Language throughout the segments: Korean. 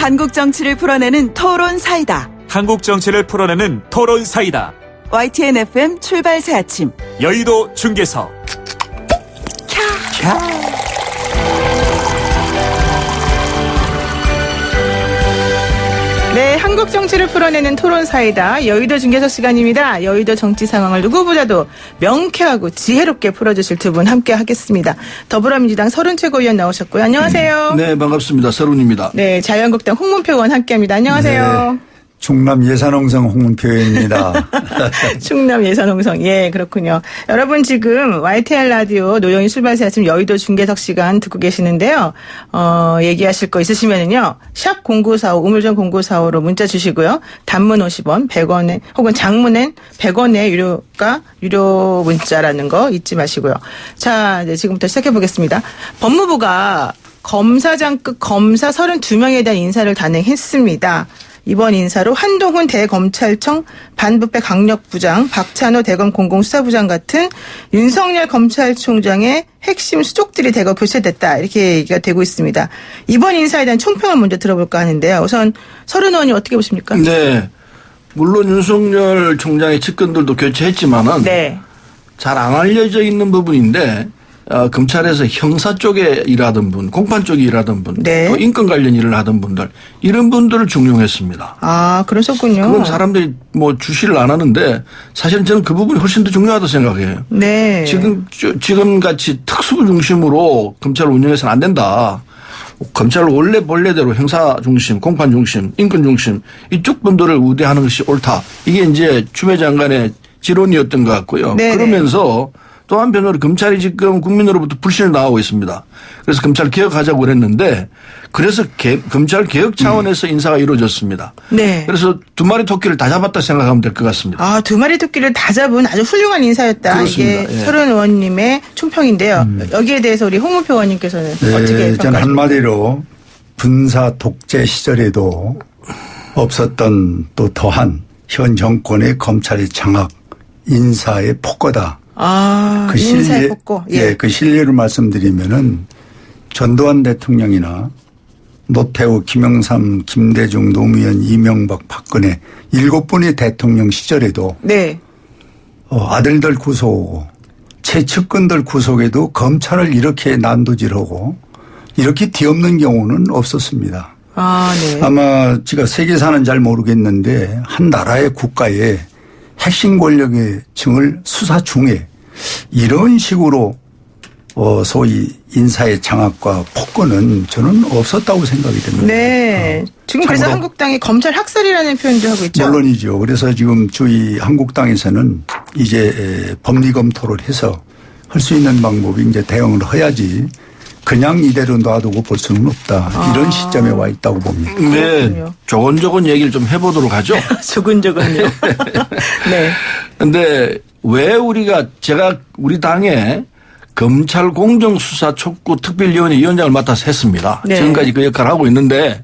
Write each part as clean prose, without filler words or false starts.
한국 정치를 풀어내는 토론 사이다. 한국 정치를 풀어내는 토론 사이다. YTN FM 출발 새 아침. 여의도 중계석. 네, 한국 정치를 풀어내는 토론 사이다. 여의도 중계석 시간입니다. 여의도 정치 상황을 누구보다도 명쾌하고 지혜롭게 풀어주실 두 분 함께 하겠습니다. 더불어민주당 서른 최고위원 나오셨고요. 안녕하세요. 네, 반갑습니다. 서른입니다. 네, 자유한국당 홍문표 의원 함께합니다. 안녕하세요. 네, 충남 예산홍성 홍문표입니다. 충남 예산홍성. 예, 그렇군요. 여러분 지금 YTN 라디오 노영희 출발새 아침 여의도 중계석 시간 듣고 계시는데요. 얘기하실 거 있으시면은요. 샵 0945 우물정 0945로 문자 주시고요. 단문 50원, 100원에 혹은 장문엔 100원의 유료 문자라는 거 잊지 마시고요. 자, 이제 지금부터 시작해 보겠습니다. 법무부가 검사장급 검사 32명에 대한 인사를 단행했습니다. 이번 인사로 한동훈 대검찰청 반부패 강력부장, 박찬호 대검 공공수사부장 같은 윤석열 검찰총장의 핵심 수족들이 대거 교체됐다. 이렇게 얘기가 되고 있습니다. 이번 인사에 대한 총평을 먼저 들어볼까 하는데요. 우선 서른 의원님 어떻게 보십니까? 네. 물론 윤석열 총장의 측근들도 교체했지만은 네. 잘 안 알려져 있는 부분인데 검찰에서 형사 쪽에 일하던 분, 공판 쪽에 일하던 분, 네. 또 인권 관련 일을 하던 분들 이런 분들을 중용했습니다. 아, 그러셨군요. 그건 사람들이 뭐 주시를 안 하는데 사실은 저는 그 부분이 훨씬 더 중요하다고 생각해요. 네. 지금 같이 특수부 중심으로 검찰을 운영해서는 안 된다. 검찰을 원래 본래대로 형사 중심, 공판 중심, 인권 중심 이쪽 분들을 우대하는 것이 옳다. 이게 이제 추미애 장관의 지론이었던 것 같고요. 네네. 그러면서 또 한편으로 검찰이 지금 국민으로부터 불신을 나오고 있습니다. 그래서 검찰 개혁하자고 그랬는데 그래서 검찰 개혁 차원에서 인사가 이루어졌습니다. 네. 그래서 두 마리 토끼를 다 잡았다 생각하면 될 것 같습니다. 아, 두 마리 토끼를 다 잡은 아주 훌륭한 인사였다. 그렇습니다. 이게 예. 서른 의원님의 총평인데요. 여기에 대해서 우리 홍문표 의원님께서는 어떻게 네, 저는 평가하십니까? 한마디로 군사 독재 시절에도 없었던 또 더한 현 정권의 검찰의 장악, 인사의 폭거다. 아, 인사의 폭거. 예, 그 실례를 말씀드리면은 전두환 대통령이나 노태우, 김영삼, 김대중, 노무현, 이명박, 박근혜 7분의 대통령 시절에도 네. 아들들 구속하고 최측근들 구속에도 검찰을 이렇게 난도질하고 이렇게 뒤엎는 경우는 없었습니다. 아, 네. 아마 제가 세계사는 잘 모르겠는데 한 나라의 국가의 핵심 권력의 층을 수사 중에 이런 식으로 소위 인사의 장악과 폭거는 저는 없었다고 생각이 됩니다. 네. 지금 그래서 참으로 한국당이 검찰 학살이라는 표현도 하고 있죠. 물론이죠. 그래서 지금 저희 한국당에서는 이제 법리 검토를 해서 할 수 있는 방법이 이제 대응을 해야지 그냥 이대로 놔두고 볼 수는 없다. 이런 시점에 와 있다고 봅니다. 네. 그렇군요. 조곤조곤 얘기를 좀 해보도록 하죠. 조근조근요. 네. 근데 왜 제가 우리 당에 검찰 공정수사 촉구 특별위원회 위원장을 맡아서 했습니다. 네. 지금까지 그 역할을 하고 있는데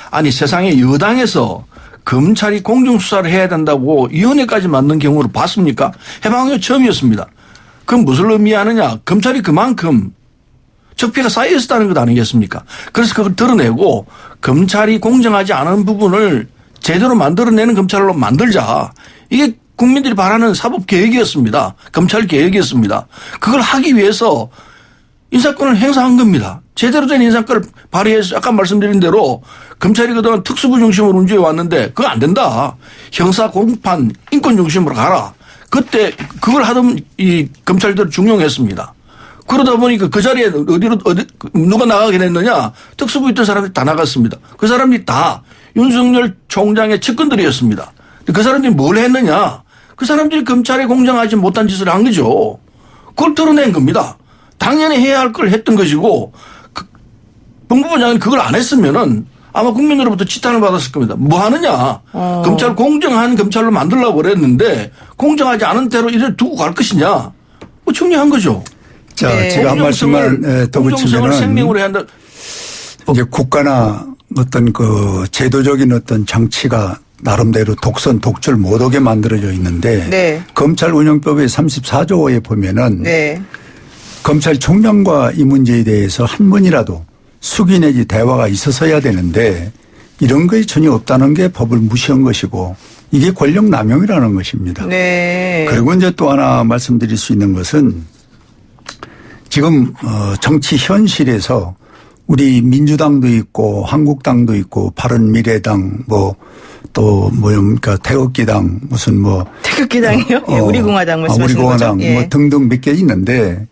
아니 세상에 여당에서 검찰이 공정수사를 해야 된다고 위원회까지 만든 경우를 봤습니까? 해방은 처음이었습니다. 그건 무슨 의미하느냐. 검찰이 그만큼 적폐가 쌓여 있었다는 것 아니겠습니까? 그래서 그걸 드러내고 검찰이 공정하지 않은 부분을 제대로 만들어내는 검찰로 만들자. 이게 국민들이 바라는 사법개혁이었습니다. 검찰개혁이었습니다. 그걸 하기 위해서 인사권을 행사한 겁니다. 제대로 된 인사권을 발휘해서 아까 말씀드린 대로 검찰이 그동안 특수부 중심으로 운영해 왔는데 그거 안 된다. 형사, 공판, 인권 중심으로 가라. 그때 그걸 하던 이 검찰들을 중용했습니다. 그러다 보니까 그 자리에 누가 나가게 됐느냐. 특수부 있던 사람들이 다 나갔습니다. 그 사람들이 다 윤석열 총장의 측근들이었습니다. 그 사람들이 뭘 했느냐. 그 사람들이 검찰에 공정하지 못한 짓을 한 거죠. 그걸 드러낸 겁니다. 당연히 해야 할 걸 했던 것이고 법무부 장관이 그걸 안 했으면은 아마 국민으로부터 지탄을 받았을 겁니다. 뭐 하느냐. 검찰 공정한 검찰로 만들려고 그랬는데 공정하지 않은 대로 이를 두고 갈 것이냐. 뭐 정리한 거죠. 자, 네. 제가 한 말씀을 더 공정성을 생명으로 붙이면은 해야 한다. 이제 국가나 어떤 그 제도적인 어떤 정치가 나름대로 독선, 독출 못하게 만들어져 있는데 네. 검찰 운영법의 34조에 보면은 네. 검찰총장과 이 문제에 대해서 한 번이라도 수기 내지 대화가 있었어야 되는데 이런 것이 전혀 없다는 게 법을 무시한 것이고 이게 권력 남용이라는 것입니다. 네. 그리고 이제 또 하나 말씀드릴 수 있는 것은 지금 정치 현실에서 우리 민주당도 있고 한국당도 있고 바른미래당 또 뭡니까 태극기당 무슨 태극기당이요? 예, 우리공화당 말씀하시는 우리공화당 거죠? 예. 등등 몇 개 있는데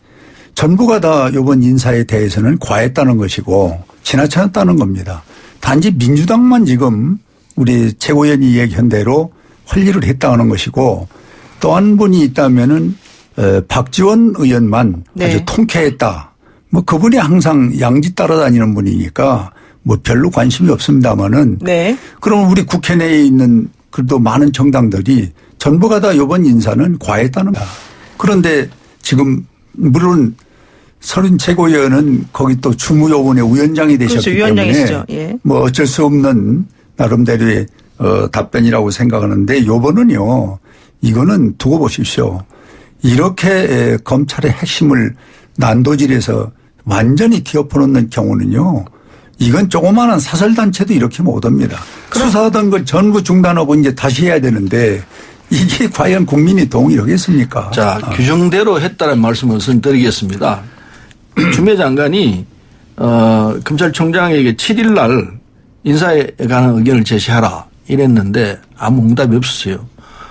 전부가 다 이번 인사에 대해서는 과했다는 것이고 지나쳤다는 겁니다. 단지 민주당만 지금 우리 최고위원이 얘기한 대로 헐리를 했다는 것이고 또 한 분이 있다면은 박지원 의원만 네. 아주 통쾌했다. 그분이 항상 양지 따라다니는 분이니까 별로 관심이 없습니다만은 네. 그럼 우리 국회 내에 있는 그래도 많은 정당들이 전부가 다 이번 인사는 과했다는 거야. 그런데 지금 물론 서른 최고위원은 거기 또 주무요원의 위원장이 되셨기 그렇죠. 위원장이시죠. 예. 어쩔 수 없는 나름대로의 답변이라고 생각하는데 요번은요. 이거는 두고 보십시오. 이렇게 검찰의 핵심을 난도질해서 완전히 뒤엎어놓는 경우는요. 이건 조그마한 사설단체도 이렇게 못 합니다. 수사하던 걸 전부 중단하고 이제 다시 해야 되는데 이게 과연 국민이 동의하겠습니까? 자, 규정대로 했다는 말씀을 드리겠습니다. 추미애 장관이 검찰총장에게 7일 날 인사에 관한 의견을 제시하라 이랬는데 아무 응답이 없었어요.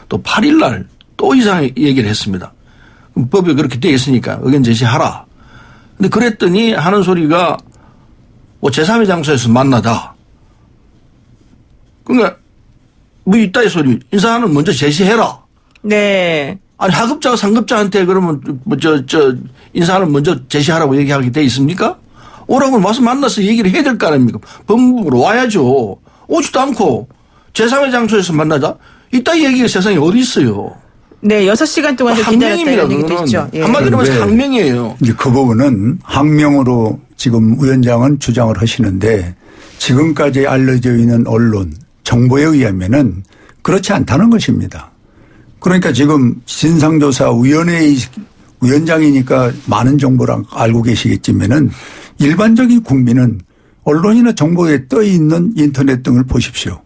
또 8일 날 또 이상의 얘기를 했습니다. 법에 그렇게 되어 있으니까 의견 제시하라. 근데 그랬더니 하는 소리가 제3의 장소에서 만나자. 그러니까 이따위 소리 인사는 먼저 제시해라. 네. 아니 하급자가 상급자한테 그러면 인사는 먼저 제시하라고 얘기하게 돼 있습니까? 오라고 와서 만나서 얘기를 해야 될 거 아닙니까? 법무부로 와야죠. 오지도 않고 제3의 장소에서 만나자. 이따위 얘기가 세상에 어디 있어요. 네, 6시간 동안 기다렸다 이런 얘기도 있죠. 예. 한마디로 말해서 항명이에요. 이제 그 부분은 항명으로 지금 위원장은 주장을 하시는데 지금까지 알려져 있는 언론, 정보에 의하면은 그렇지 않다는 것입니다. 그러니까 지금 진상조사위원회 위원장이니까 많은 정보를 알고 계시겠지만은 일반적인 국민은 언론이나 정보에 떠 있는 인터넷 등을 보십시오.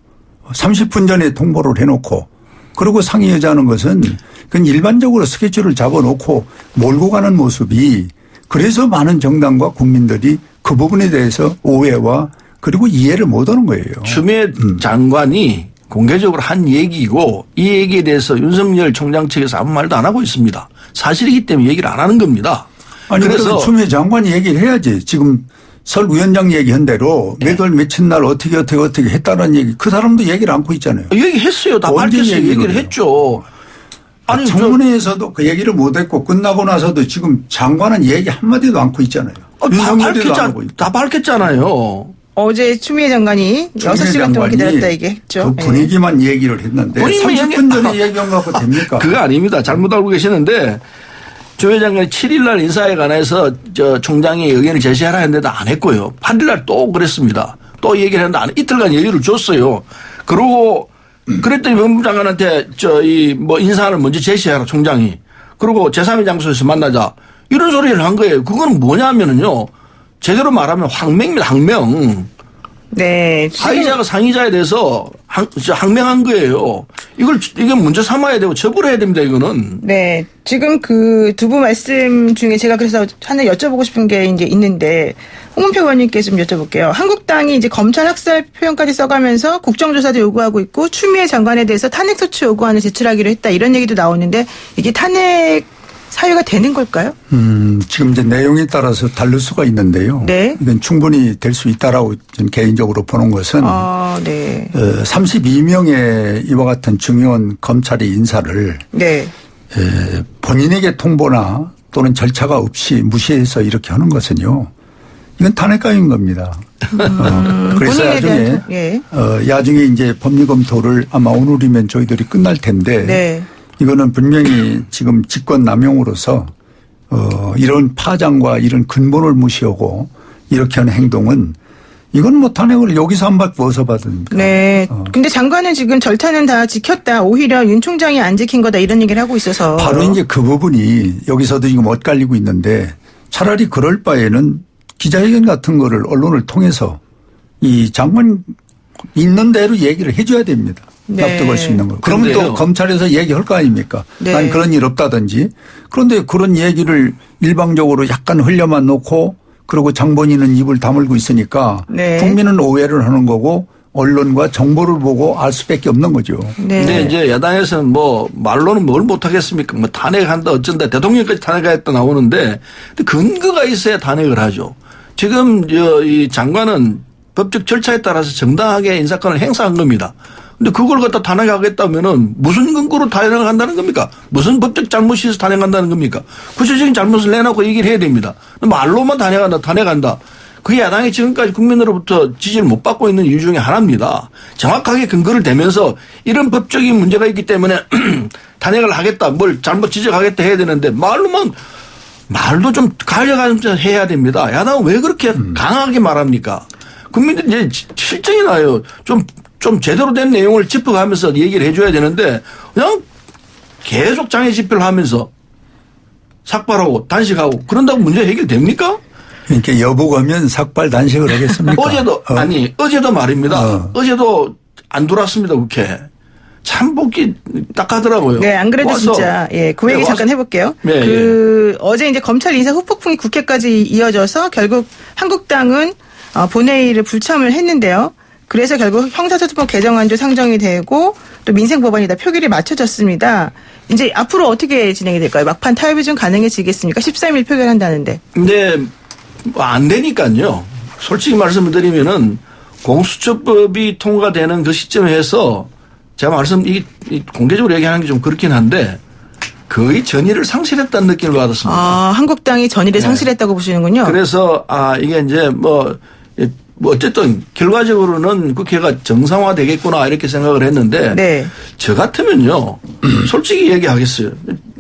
30분 전에 통보를 해놓고 그리고 상의하자는 것은 그건 일반적으로 스케줄을 잡아놓고 몰고 가는 모습이 그래서 많은 정당과 국민들이 그 부분에 대해서 오해와 그리고 이해를 못하는 거예요. 추미애 장관이 공개적으로 한 얘기고 이 얘기에 대해서 윤석열 총장 측에서 아무 말도 안 하고 있습니다. 사실이기 때문에 얘기를 안 하는 겁니다. 아니 그래서 추미애 장관이 얘기를 해야지. 지금 설 위원장 얘기한 대로 몇 월 며칠 날 어떻게 했다는 얘기 그 사람도 얘기를 않고 있잖아요. 얘기했어요. 다 밝혔어요. 얘기를 했죠. 아니 청문회에서도 그 얘기를 못했고 끝나고 나서도 지금 장관은 얘기 한마디도 않고 있잖아요. 다 밝혔잖아요. 어제 추미애 장관이 6시간 동안 기다렸다 얘기했죠. 그 분위기만 얘기를 했는데 30분 전에 얘기한 거 갖고 됩니까? 그거 아닙니다. 잘못 알고 계시는데 추미애 장관이 7일 날 인사에 관해서 총장이 의견을 제시하라 했는데도 안 했고요. 8일 날 또 그랬습니다. 또 얘기를 했는데 이틀간 여유를 줬어요. 그러고 그랬더니 법무부 장관한테 인사를 먼저 제시하라 총장이. 그리고 제3의 장소에서 만나자. 이런 소리를 한 거예요. 그건 뭐냐면은요. 제대로 말하면 항명입니다. 항명. 네. 하위자가 상위자에 대해서 항명한 거예요. 이게 문제 삼아야 되고 처벌해야 됩니다. 이거는. 네. 지금 그 두 분 말씀 중에 제가 그래서 하나 여쭤보고 싶은 게 이제 있는데 홍문표 의원님께 좀 여쭤볼게요. 한국당이 이제 검찰 학살 표현까지 써가면서 국정조사도 요구하고 있고 추미애 장관에 대해서 탄핵소추 요구안을 제출하기로 했다 이런 얘기도 나오는데 이게 탄핵 사유가 되는 걸까요? 지금 이제 내용에 따라서 다를 수가 있는데요. 네. 이건 충분히 될 수 있다라고 저는 개인적으로 보는 것은 네. 32명의 이와 같은 중요한 검찰의 인사를 네. 본인에게 통보나 또는 절차가 없이 무시해서 이렇게 하는 것은요. 이건 탄핵감인 겁니다. 그래서 나중에 야중에 이제 법리 검토를 아마 오늘이면 저희들이 끝날 텐데 네. 이거는 분명히 지금 직권 남용으로서 이런 파장과 이런 근본을 무시하고 이렇게 하는 행동은 이건 뭐 탄핵을 여기서 한 발 어디서 받습니까? 네. 근데 장관은 지금 절차는 다 지켰다. 오히려 윤 총장이 안 지킨 거다 이런 얘기를 하고 있어서. 바로 이제 그 부분이 여기서도 지금 엇갈리고 있는데 차라리 그럴 바에는 기자회견 같은 거를 언론을 통해서 이 장관 있는 대로 얘기를 해줘야 됩니다. 네. 납득할 수 있는 걸. 그러면 근데요. 또 검찰에서 얘기할 거 아닙니까? 네. 난 그런 일 없다든지. 그런데 그런 얘기를 일방적으로 약간 흘려만 놓고 그리고 장본인은 입을 다물고 있으니까 네. 국민은 오해를 하는 거고 언론과 정보를 보고 알 수밖에 없는 거죠. 네. 근데 이제 야당에서는 뭐 말로는 뭘 못하겠습니까? 뭐 탄핵한다 어쩐다 대통령까지 탄핵하겠다 나오는데 근거가 있어야 탄핵을 하죠. 지금 이 장관은 법적 절차에 따라서 정당하게 인사권을 행사한 겁니다. 근데 그걸 갖다 탄핵하겠다면은 무슨 근거로 탄핵을 한다는 겁니까? 무슨 법적 잘못이 있어서 탄핵한다는 겁니까? 구체적인 잘못을 내놓고 얘기를 해야 됩니다. 말로만 탄핵한다. 그게 야당이 지금까지 국민으로부터 지지를 못 받고 있는 이유 중에 하나입니다. 정확하게 근거를 대면서 이런 법적인 문제가 있기 때문에 탄핵을 하겠다, 뭘 잘못 지적하겠다 해야 되는데 말도 좀 가려가면서 해야 됩니다. 야당은 왜 그렇게 강하게 말합니까? 국민들이 이제 실정이 나요. 좀 제대로 된 내용을 짚어가면서 얘기를 해줘야 되는데 그냥 계속 장애 집회를 하면서 삭발하고 단식하고 그런다고 문제 해결됩니까? 그러니까 여부가면 삭발 단식을 하겠습니까? 어제도 말입니다. 어제도 안 들어왔습니다, 국회. 참 보기 딱하더라고요. 네, 안 그래도 왔어. 진짜, 예, 그 얘기 네, 잠깐 해볼게요. 네, 어제 이제 검찰 인사 후폭풍이 국회까지 이어져서 결국 한국당은 본회의를 불참을 했는데요. 그래서 결국 형사소송법 개정안도 상정이 되고 또 민생법안이 다 표결이 맞춰졌습니다. 이제 앞으로 어떻게 진행이 될까요? 막판 타협이 좀 가능해지겠습니까? 13일 표결한다는데. 근데 안 되니까요. 솔직히 말씀을 드리면은 공수처법이 통과되는 그 시점에 해서 제가 공개적으로 얘기하는 게 좀 그렇긴 한데 거의 전의를 상실했다는 느낌을 받았습니다. 한국당이 전의를 상실했다고 보시는군요. 그래서 이게 이제 뭐 어쨌든 결과적으로는 국회가 정상화되겠구나 이렇게 생각을 했는데 네. 저 같으면요 솔직히 얘기하겠어요.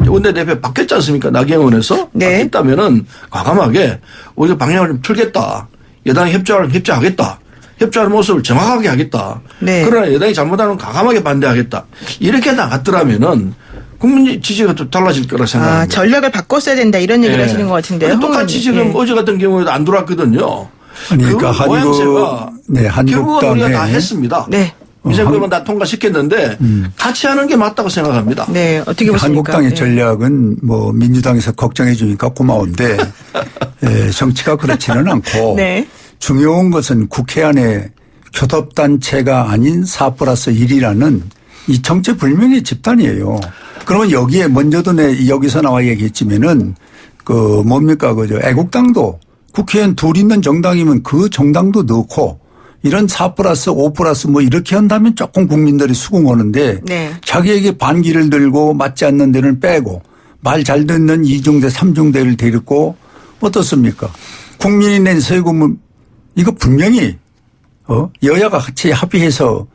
원내대표 바뀌었지 않습니까? 나경원에서 네. 바뀌었다면은 과감하게 우리가 방향을 좀 틀겠다. 여당이 협조하겠다. 협조하는 모습을 정확하게 하겠다. 네. 그러나 여당이 잘못하면 과감하게 반대하겠다. 이렇게 나갔더라면은 국민 지지가 좀 달라질 거라 생각합니다. 전략을 바꿨어야 된다 이런 얘기를 하시는 것 같은데요. 똑같이 지금 어제 같은 경우에도 안 들어왔거든요. 그러니까 결국은 우리가 다 한국당에 했습니다. 네. 민생법은 다 통과시켰는데 같이 하는 게 맞다고 생각합니다. 네, 어떻게 보십니까? 한국당의 네. 전략은 뭐 민주당에서 걱정해 주니까 고마운데 정치가 그렇지는 않고 네. 중요한 것은 국회 안에 교섭단체가 아닌 4+1이라는 이 정체불명의 집단이에요. 그러면 여기에 먼저도 여기서 나와 얘기했지만은 애국당도 국회의원 둘 있는 정당이면 그 정당도 넣고 이런 4+5+ 뭐 이렇게 한다면 조금 국민들이 수긍하는데 네. 자기에게 반기를 들고 맞지 않는 데는 빼고 말 잘 듣는 2중대 3중대를 데리고 어떻습니까? 국민이 낸 세금은 이거 분명히 여야가 같이 합의해서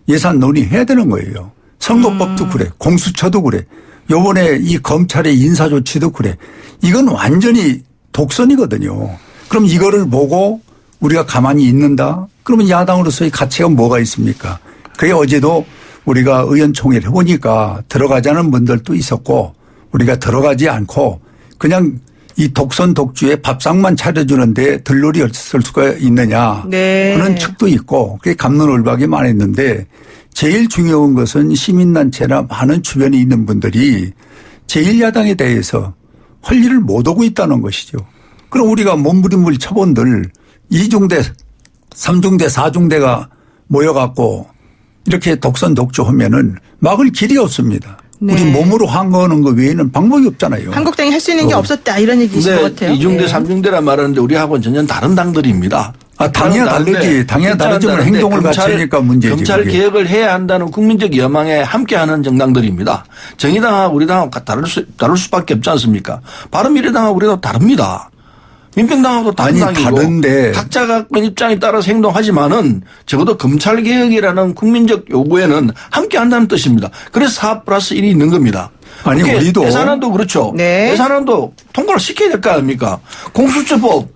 예산 논의해야 되는 거예요. 선거법도 그래. 공수처도 그래. 요번에 이 검찰의 인사조치도 그래. 이건 완전히 독선이거든요. 그럼 이거를 보고 우리가 가만히 있는다? 그러면 야당으로서의 가치가 뭐가 있습니까? 그게 어제도 우리가 의원총회를 해보니까 들어가자는 분들도 있었고 우리가 들어가지 않고 그냥 이 독선 독주에 밥상만 차려주는데 들러리 없을 수가 있느냐. 네. 그런 측도 있고 그게 갑론을박이 많았는데 제일 중요한 것은 시민단체나 많은 주변에 있는 분들이 제1야당에 대해서 할 일을 못 하고 있다는 것이죠. 그럼 우리가 몸부림을 쳐본들 2중대, 3중대, 4중대가 모여갖고 이렇게 독선 독주하면은 막을 길이 없습니다. 네. 우리 몸으로 항거하는 거 외에는 방법이 없잖아요. 한국당이 할 수 있는 게 없었다 이런 얘기이신 것 같아요. 2중대, 네. 3중대라 말하는데 우리하고는 전혀 다른 당들입니다. 당연히 다르지. 당연히 다르지만 행동을 같이 하니까 문제지. 검찰 그게. 개혁을 해야 한다는 국민적 여망에 함께하는 정당들입니다. 정의당하고 우리당하고 다를 수밖에 없지 않습니까? 바른미래당하고 우리도 다릅니다. 민평당하고도 다른 아니, 당이고 다른데. 각자가 입장에 따라서 행동하지만은 적어도 검찰 개혁이라는 국민적 요구에는 함께한다는 뜻입니다. 그래서 4+1이 있는 겁니다. 아니 우리도 예산안도 그렇죠. 네. 예산안도 통과를 시켜야 될 거 아닙니까? 공수처법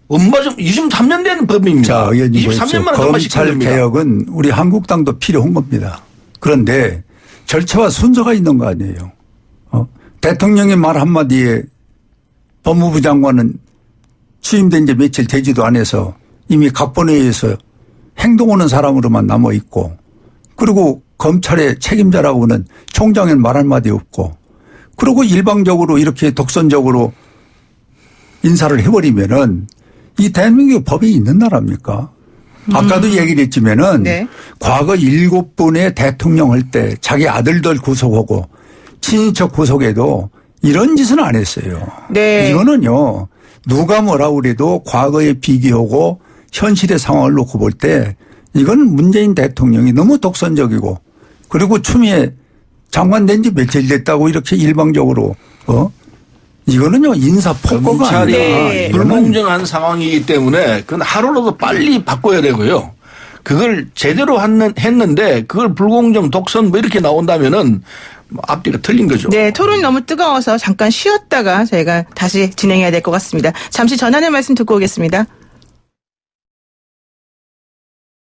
엄마 좀 23년 된 법입니다. 자, 의원님 23년 만에 통과시켜야 검찰 됩니다. 개혁은 우리 한국당도 필요한 겁니다. 그런데 절차와 순서가 있는 거 아니에요. 대통령의 말 한마디에 법무부 장관은 취임된 지 며칠 되지도 않아서 이미 각본회의에서 행동 오는 사람으로만 남아 있고 그리고 검찰의 책임자라고는 총장은 말 한마디 없고 그리고 일방적으로 이렇게 독선적으로 인사를 해버리면은 이 대한민국에 법이 있는 나라입니까? 아까도 얘기를 했지만은 네. 과거 7분의 대통령 할 때 자기 아들들 구속하고 친인척 구속에도 이런 짓은 안 했어요. 네. 이거는요. 누가 뭐라 그래도 과거에 비교하고 현실의 상황을 놓고 볼 때 이건 문재인 대통령이 너무 독선적이고 그리고 추미애 장관 된 지 며칠 됐다고 이렇게 일방적으로 이거는요 인사 폭거가 검찰이 아니라 네. 불공정한 상황이기 때문에 그건 하루라도 빨리 바꿔야 되고요. 그걸 제대로 했는데 그걸 불공정 독선 뭐 이렇게 나온다면은 앞뒤가 틀린 거죠. 네, 토론이 너무 뜨거워서 잠깐 쉬었다가 저희가 다시 진행해야 될 것 같습니다. 잠시 전하는 말씀 듣고 오겠습니다.